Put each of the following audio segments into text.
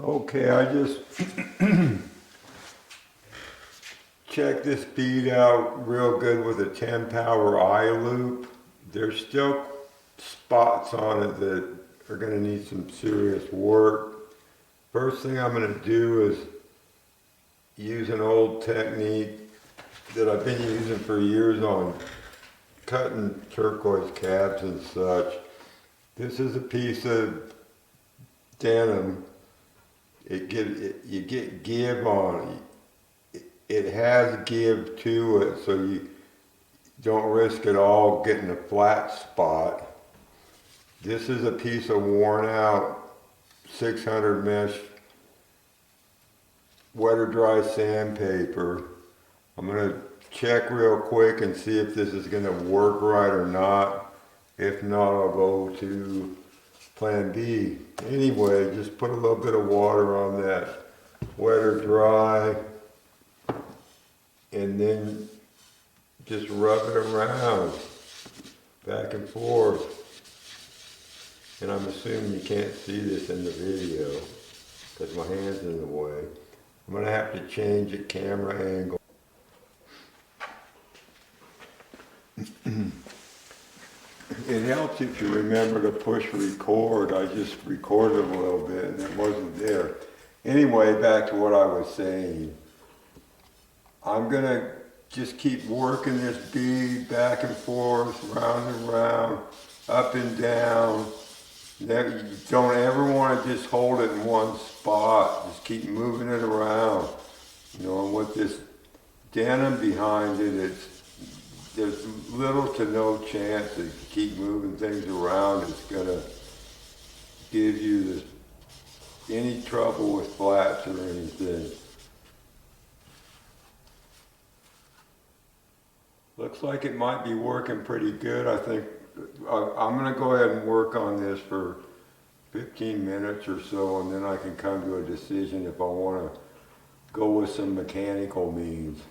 Okay, I just checked this bead out real good with a 10 power eye loop. There's still spots on it that are going to need some serious work. First thing I'm going to do is use an old technique that I've been using for years on cutting turquoise cabs and such. This is a piece of denim. You get give on it. It has give to it, so you don't risk it all getting a flat spot. This is a piece of worn out 600 mesh wet or dry sandpaper. I'm going to check real quick and see if this is going to work right or not. If not, I'll go to plan B. Anyway, just put a little bit of water on that wet or dry and then just rub it around back and forth. And I'm assuming you can't see this in the video because my hand's in the way. I'm going to have to change the camera angle. It helps if you remember to push record. I just recorded a little bit and it wasn't there. Anyway, back to what I was saying. I'm going to just keep working this bead back and forth, round and round, up and down. You don't ever want to just hold it in one spot. Just keep moving it around. You know, and with this denim behind it, there's little to no chance that you keep moving things around. It's going to give you any trouble with flats or anything. Looks like it might be working pretty good. I think I'm going to go ahead and work on this for 15 minutes or so, and then I can come to a decision if I want to go with some mechanical means.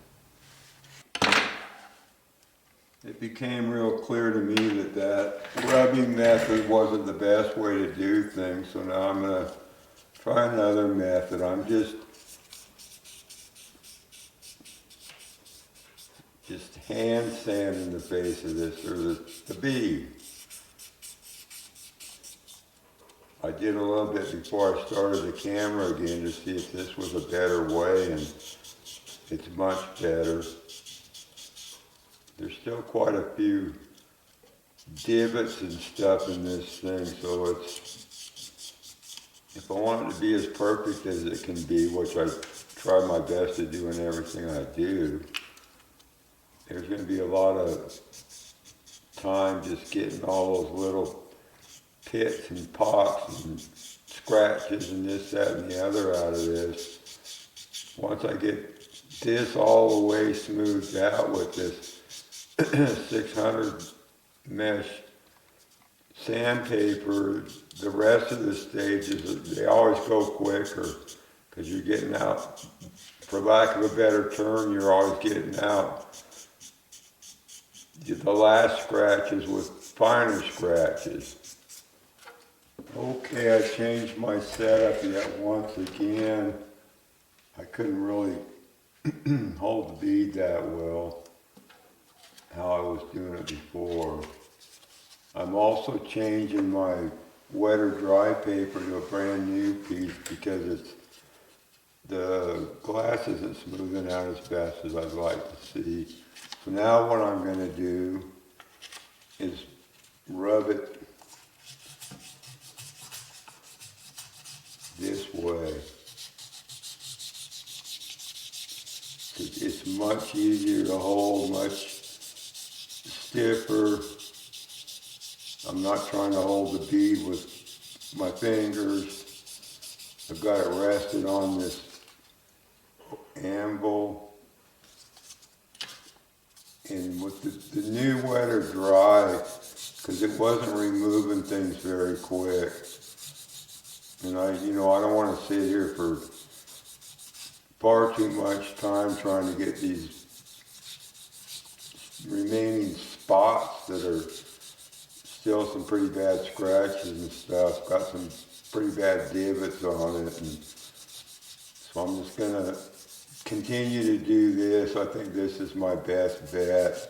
It became real clear to me that rubbing method wasn't the best way to do things, so now I'm going to try another method. I'm just hand sanding the face of this, or the bead. I did a little bit before I started the camera again to see if this was a better way, and it's much better. There's still quite a few divots and stuff in this thing, so if I want it to be as perfect as it can be, which I try my best to do in everything I do, there's going to be a lot of time just getting all those little pits and pops and scratches and this, that, and the other out of this. Once I get this all the way smoothed out with this 600 mesh sandpaper, the rest of the stages, they always go quicker because you're getting out, for lack of a better term, you're always getting out the last scratches with finer scratches. Okay, I changed my setup yet once again. I couldn't really hold the bead that well, how I was doing it before. I'm also changing my wet or dry paper to a brand new piece because the glass isn't smoothing out as fast as I'd like to see. So now what I'm going to do is rub it this way. It's much easier to hold, much stiffer. I'm not trying to hold the bead with my fingers. I've got it rested on this anvil. And with the new wet or dry, because it wasn't removing things very quick. And I don't want to sit here for far too much time trying to get these remaining spots that are still some pretty bad scratches and stuff. Got some pretty bad divots on it. And So I'm just gonna continue to do this. I think this is my best bet.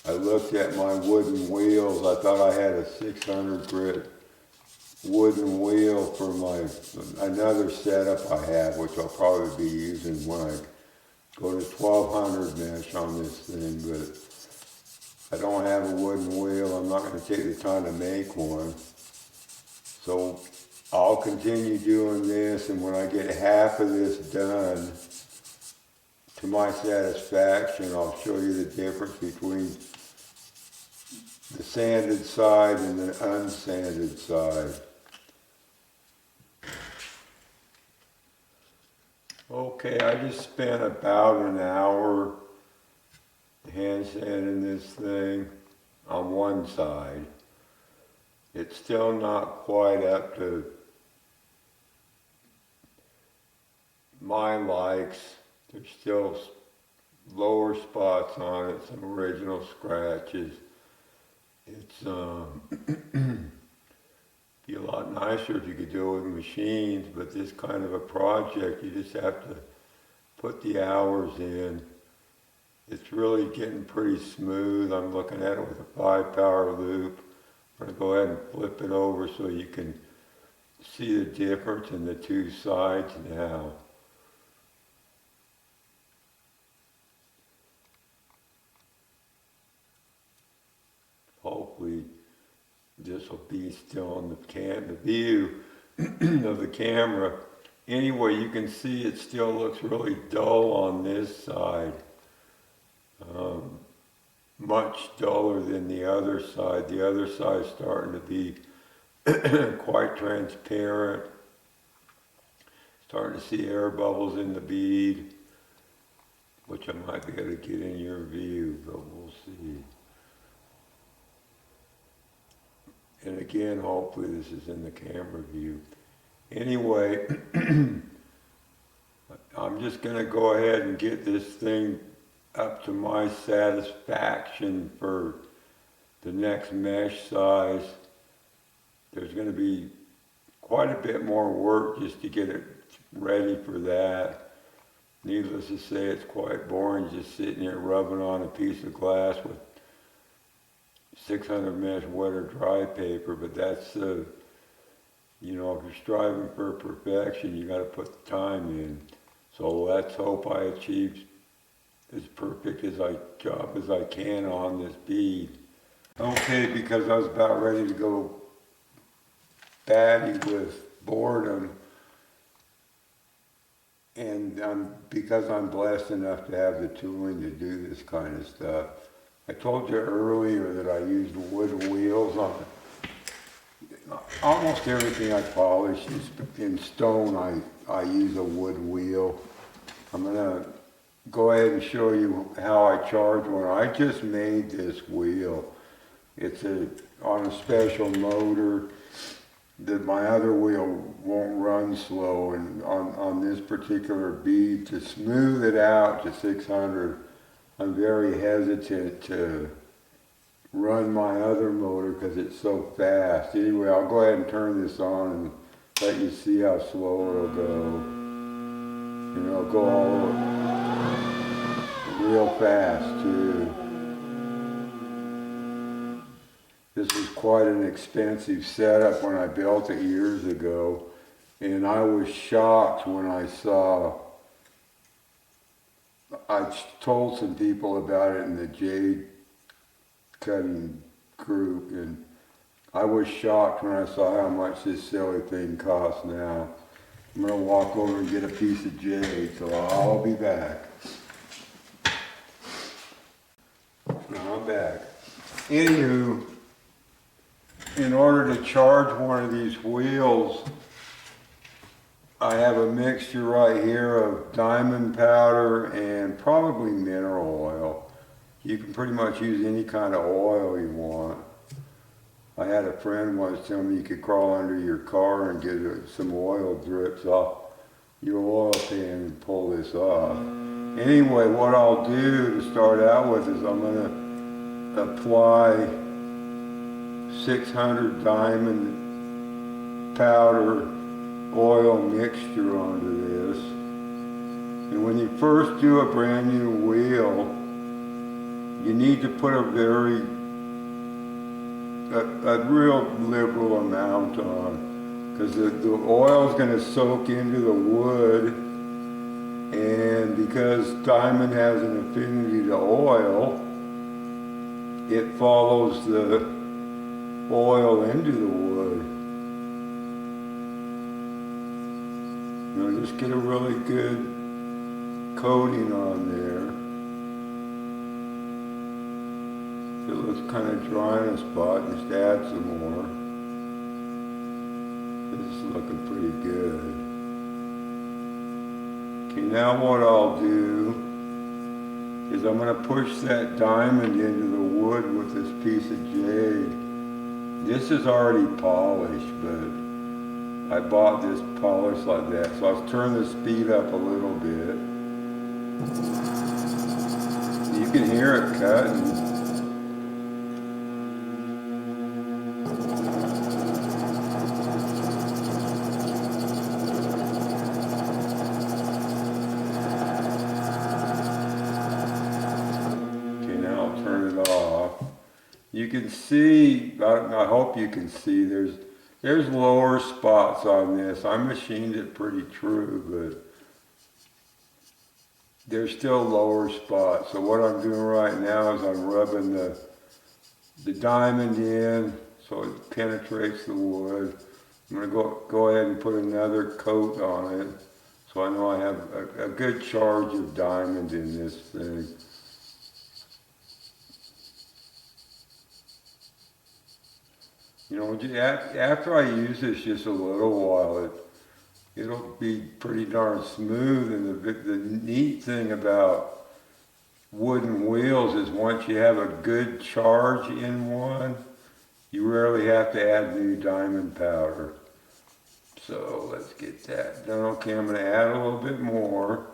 I looked at my wooden wheels. I thought I had a 600 grit wooden wheel for another setup I have, which I'll probably be using when I go to 1200 mesh on this thing, but I don't have a wooden wheel. I'm not going to take the time to make one. So I'll continue doing this, and when I get half of this done to my satisfaction, I'll show you the difference between the sanded side and the unsanded side. Okay, I just spent about an hour hand sanding this thing on one side. It's still not quite up to my likes. There's still lower spots on it, some original scratches. It's be a lot nicer if you could do it with machines, but this kind of a project, you just have to put the hours in. It's really getting pretty smooth. I'm looking at it with a 5-power loop. I'm going to go ahead and flip it over so you can see the difference in the two sides now. Hopefully this will be still on the view of the camera. Anyway, you can see it still looks really dull on this side. Much duller than the other side. The other side is starting to be quite transparent. Starting to see air bubbles in the bead, which I might be able to get in your view, but we'll see. And again, hopefully this is in the camera view. Anyway, I'm just going to go ahead and get this thing up to my satisfaction for the next mesh size. There's going to be quite a bit more work just to get it ready for that. Needless to say, it's quite boring just sitting here rubbing on a piece of glass with 600 mesh wet or dry paper, but that's, you know, if you're striving for perfection, you got to put the time in. So let's hope I achieve as perfect job as I can on this bead. Okay, because I was about ready to go batty with boredom, and because I'm blessed enough to have the tooling to do this kind of stuff. I told you earlier that I used wood wheels on almost everything I polish is in stone. I use a wood wheel. I'm gonna go ahead and show you how I charge one. I just made this wheel. It's on a special motor that my other wheel won't run slow, and on this particular bead, to smooth it out to 600, I'm very hesitant to run my other motor because it's so fast. Anyway, I'll go ahead and turn this on and let you see how slow it'll go. And it'll go all real fast too. This was quite an expensive setup when I built it years ago, and I was shocked when I told some people about it in the jade cutting group, and I was shocked when I saw how much this silly thing costs now. I'm going to walk over and get a piece of jade, so I'll be back. Now I'm back. Anywho, in order to charge one of these wheels, I have a mixture right here of diamond powder and probably mineral oil. You can pretty much use any kind of oil you want. I had a friend once tell me you could crawl under your car and get some oil drips off your oil pan and pull this off. Anyway, what I'll do to start out with is I'm going to apply 600 diamond powder oil mixture onto this. And when you first do a brand new wheel, you need to put a real liberal amount on, because the oil is going to soak into the wood, and because diamond has an affinity to oil, it follows the oil into the wood. You know, just get a really good coating on there. If it looks kind of dry in a spot, just add some more. This is looking pretty good. Okay, now what I'll do is I'm going to push that diamond into the wood with this piece of jade. This is already polished, but I bought this polish like that. So I'll turn the speed up a little bit. You can hear it cutting. You can see, I hope you can see, there's lower spots on this. I machined it pretty true, but there's still lower spots. So what I'm doing right now is I'm rubbing the diamond in so it penetrates the wood. I'm going to go ahead and put another coat on it so I know I have a good charge of diamond in this thing. You know, after I use this just a little while, it'll be pretty darn smooth. And the neat thing about wooden wheels is once you have a good charge in one, you rarely have to add new diamond powder. So let's get that done. Okay, I'm going to add a little bit more.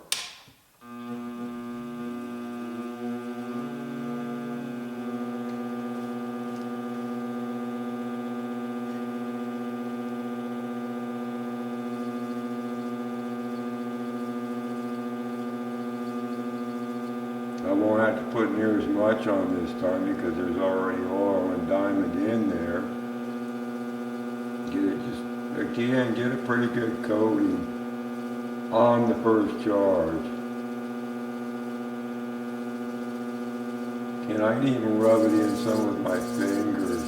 I won't have to put near as much on this time because there's already oil and diamond in there. Get a pretty good coating on the first charge. And I can even rub it in some with my fingers.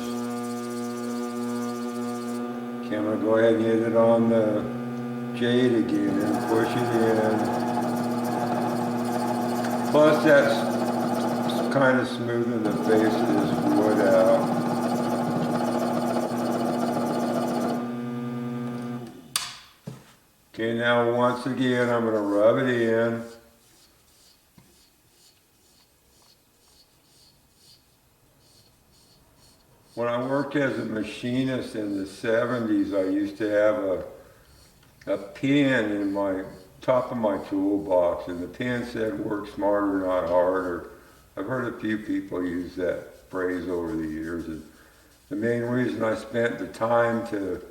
Okay, I'm going to go ahead and hit it on the jade again and push it in. Plus that's kind of smoothing the face of this wood out. Okay, now once again I'm going to rub it in. When I worked as a machinist in the 70s, I used to have a pin in my top of my toolbox, and the pin said, "Work smarter, not harder." I've heard a few people use that phrase over the years, and the main reason I spent the time to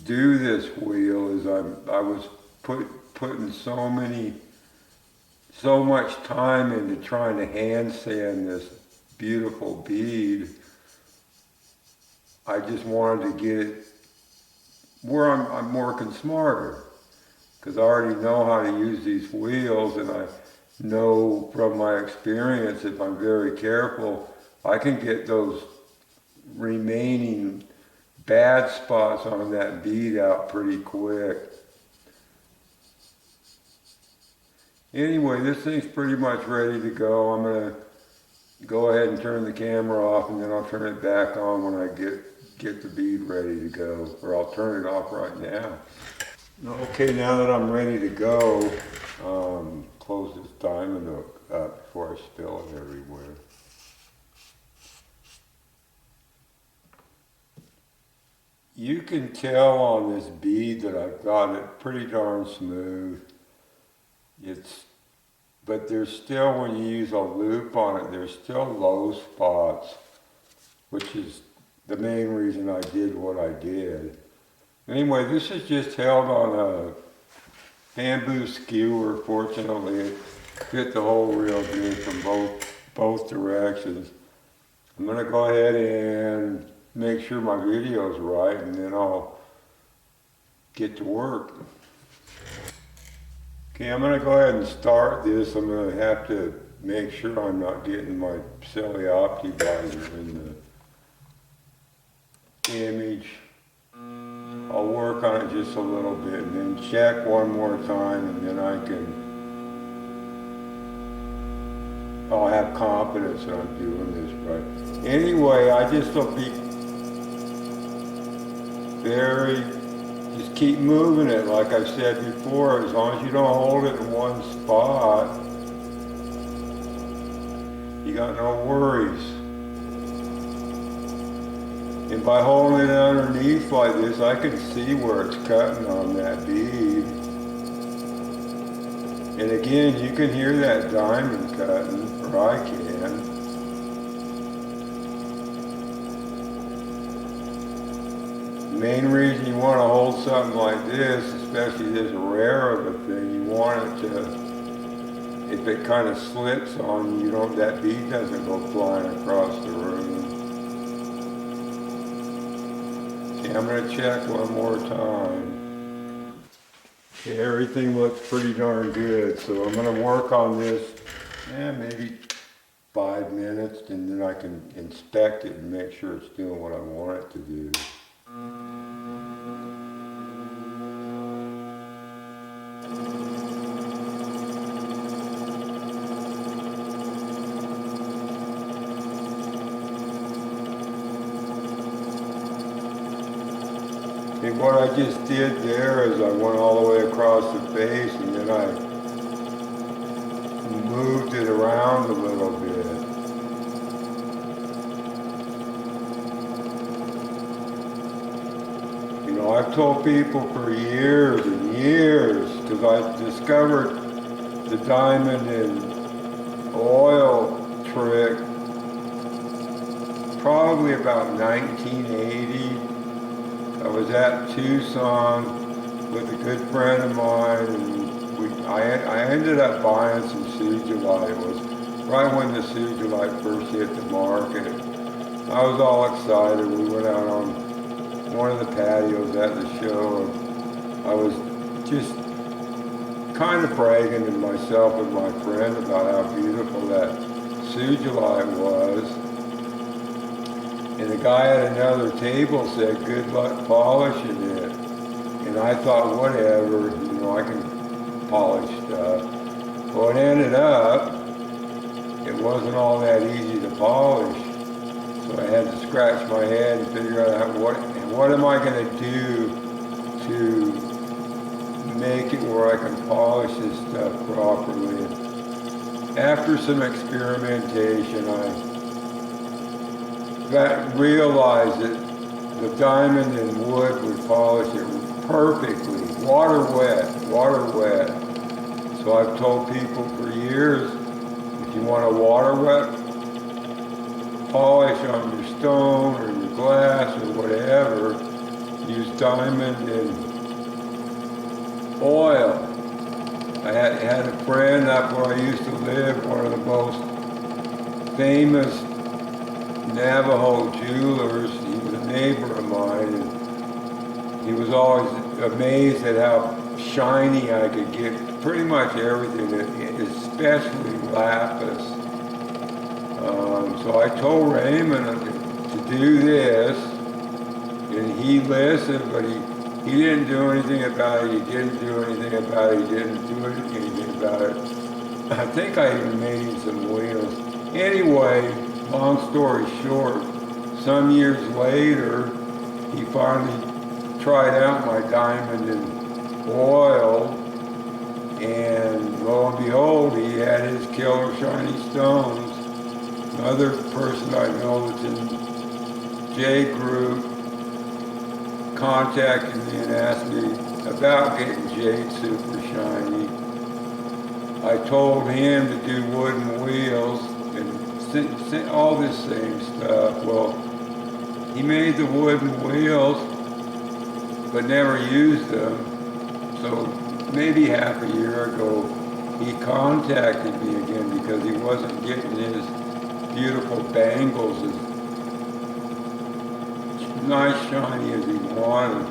do this wheel is I was putting so much time into trying to hand sand this beautiful bead. I just wanted to get it where I'm working smarter, because I already know how to use these wheels, and I know from my experience, if I'm very careful, I can get those remaining bad spots on that bead out pretty quick. Anyway, this thing's pretty much ready to go. I'm going to go ahead and turn the camera off, and then I'll turn it back on when I get the bead ready to go, or I'll turn it off right now. Okay, now that I'm ready to go, close this diamond hook up before I spill it everywhere. You can tell on this bead that I've got it pretty darn smooth. But there's still, when you use a loop on it, there's still low spots, which is the main reason I did what I did. Anyway, this is just held on a bamboo skewer. Fortunately, it fit the hole real good from both directions. I'm gonna go ahead and make sure my video's right, and then I'll get to work. Okay, I'm gonna go ahead and start this. I'm gonna have to make sure I'm not getting my silly optivisor in the image. I'll work on it just a little bit and then check one more time, and then I'll have confidence that I'm doing this right. Anyway, I just will be just keep moving it like I said before. As long as you don't hold it in one spot, you got no worries. And by holding it underneath like this, I can see where it's cutting on that bead. And again, you can hear that diamond cutting, or I can. The main reason you want to hold something like this, especially this rare of a thing, you want it to, if it kind of slips on you, that bead doesn't go flying across the room. Okay, I'm going to check one more time. Okay, everything looks pretty darn good, so I'm going to work on this maybe 5 minutes, and then I can inspect it and make sure it's doing what I want it to do. And what I just did there is I went all the way across the face, and then I moved it around a little bit. You know, I've told people for years and years, because I discovered the diamond and oil trick probably about 1980. I was at Tucson with a good friend of mine, and I ended up buying some sugilite. It was right when the sugilite first hit the market. I was all excited. We went out on one of the patios at the show, and I was just kind of bragging to myself and my friend about how beautiful that sugilite was. And the guy at another table said, "Good luck polishing it." And I thought, whatever, I can polish stuff. Well, it ended up, it wasn't all that easy to polish. So I had to scratch my head and figure out what am I going to do to make it where I can polish this stuff properly. After some experimentation, I realized that the diamond and wood would polish it perfectly, water wet. So I've told people for years, if you want a water wet polish on your stone or your glass or whatever, use diamond and oil. I had a friend up where I used to live, one of the most famous Navajo jewelers. He was a neighbor of mine, and he was always amazed at how shiny I could get pretty much everything, especially lapis. So I told Raymond to do this, and he listened, but he didn't do anything about it. He didn't do anything about it. He didn't do anything about it. I think I even made him some wheels. Anyway, long story short, some years later, he finally tried out my diamond and oil, and lo and behold, he had his killer shiny stones. Another person I know that's in J Group contacted me and asked me about getting jade super shiny. I told him to do wooden wheels and all this same stuff. Well, he made the wooden wheels, but never used them. So maybe half a year ago, he contacted me again because he wasn't getting his beautiful bangles as nice shiny as he wanted.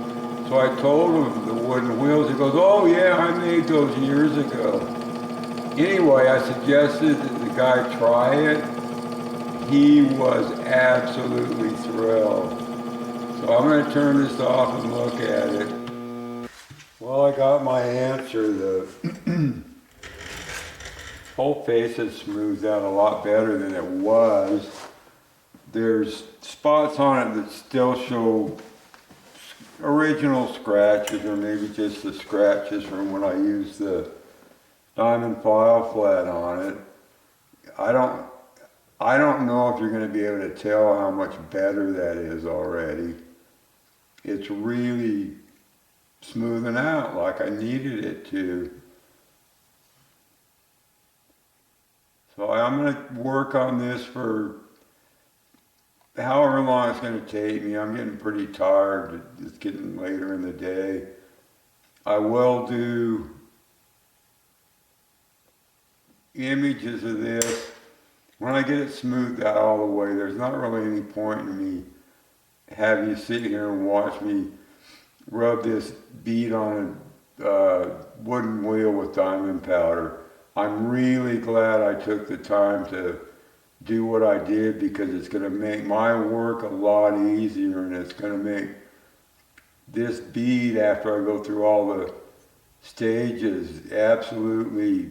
So I told him the wooden wheels. He goes, "Oh yeah, I made those years ago." Anyway, I suggested that the guy try it. He was absolutely thrilled. So I'm going to turn this off and look at it. Well, I got my answer. The whole face is smoothed out a lot better than it was. There's spots on it that still show original scratches, or maybe just the scratches from when I used the diamond file flat on it. I don't know if you're going to be able to tell how much better that is already. It's really smoothing out like I needed it to. So I'm going to work on this for however long it's going to take me. I'm getting pretty tired. It's getting later in the day. I will do images of this when I get it smoothed out all the way. There's not really any point in me have you sit here and watch me rub this bead on a wooden wheel with diamond powder. I'm really glad I took the time to do what I did, because it's going to make my work a lot easier, and it's going to make this bead, after I go through all the stages, absolutely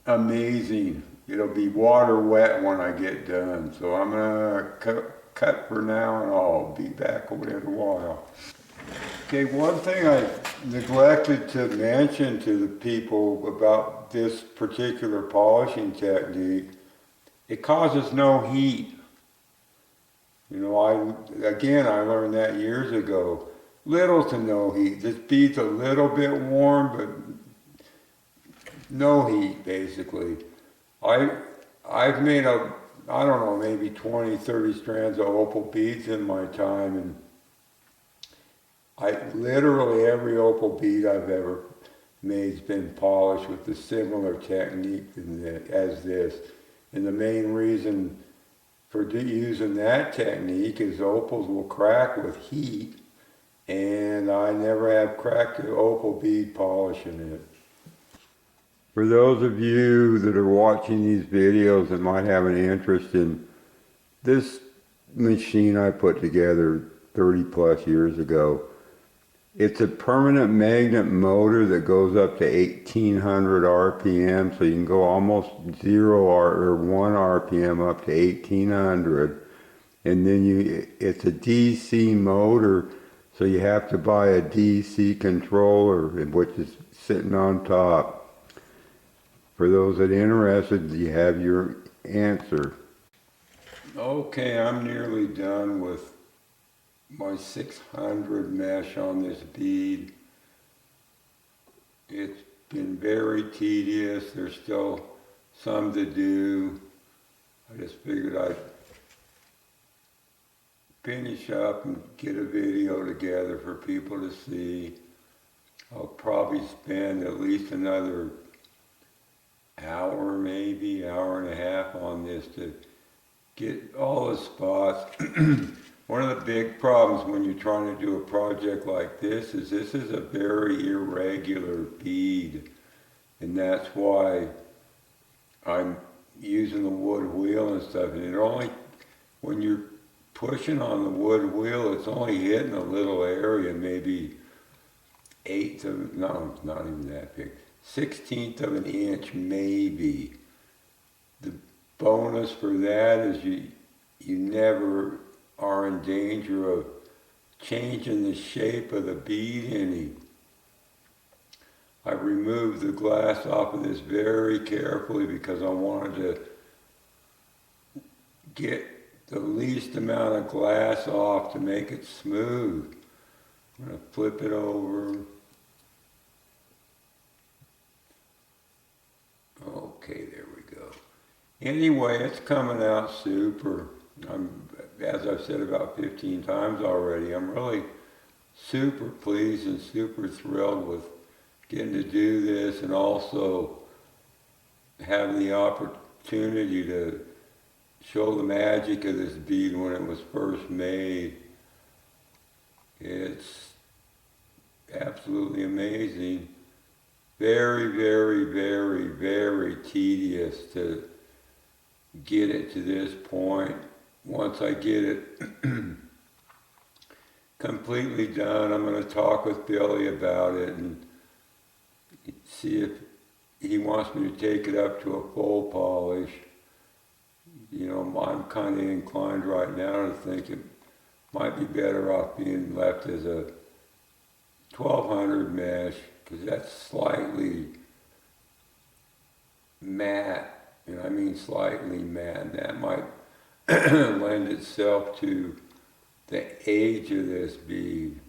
amazing. It'll be water wet when I get done. So I'm going to cut for now, and I'll be back in a while. Okay, one thing I neglected to mention to the people about this particular polishing technique: it causes no heat. You know, I learned that years ago. Little to no heat. This bead's a little bit warm, but no heat, basically. I've made I don't know, maybe 20, 30 strands of opal beads in my time, and literally every opal bead I've ever made's been polished with a similar technique as this. And the main reason for using that technique is opals will crack with heat, and I never have cracked an opal bead polishing it. For those of you that are watching these videos that might have an interest in this machine I put together 30 plus years ago, it's a permanent magnet motor that goes up to 1800 RPM, so you can go almost 1 RPM up to 1800. And then it's a DC motor, so you have to buy a DC controller, which is sitting on top. For those that are interested, you have your answer. Okay, I'm nearly done with my 600 mesh on this bead. It's been very tedious. There's still some to do. I just figured I'd finish up and get a video together for people to see. I'll probably spend at least another hour, maybe hour and a half on this to get all the spots. One of the big problems when you're trying to do a project like this is a very irregular bead, and that's why I'm using the wood wheel and stuff. And when you're pushing on the wood wheel, it's only hitting a little area, maybe not even that big, 1/16 of an inch maybe. The bonus for that is you never are in danger of changing the shape of the bead any. I removed the glass off of this very carefully because I wanted to get the least amount of glass off to make it smooth. I'm going to flip it over. Okay, there we go. Anyway, it's coming out super. As I've said about 15 times already, I'm really super pleased and super thrilled with getting to do this, and also having the opportunity to show the magic of this bead when it was first made. It's absolutely amazing. Very, very, very, very tedious to get it to this point. Once I get it completely done, I'm going to talk with Billy about it and see if he wants me to take it up to a full polish. You know, I'm kind of inclined right now to think it might be better off being left as a 1200 mesh, because that's slightly matte, and I mean slightly matte, and that might lend itself to the age of this bead.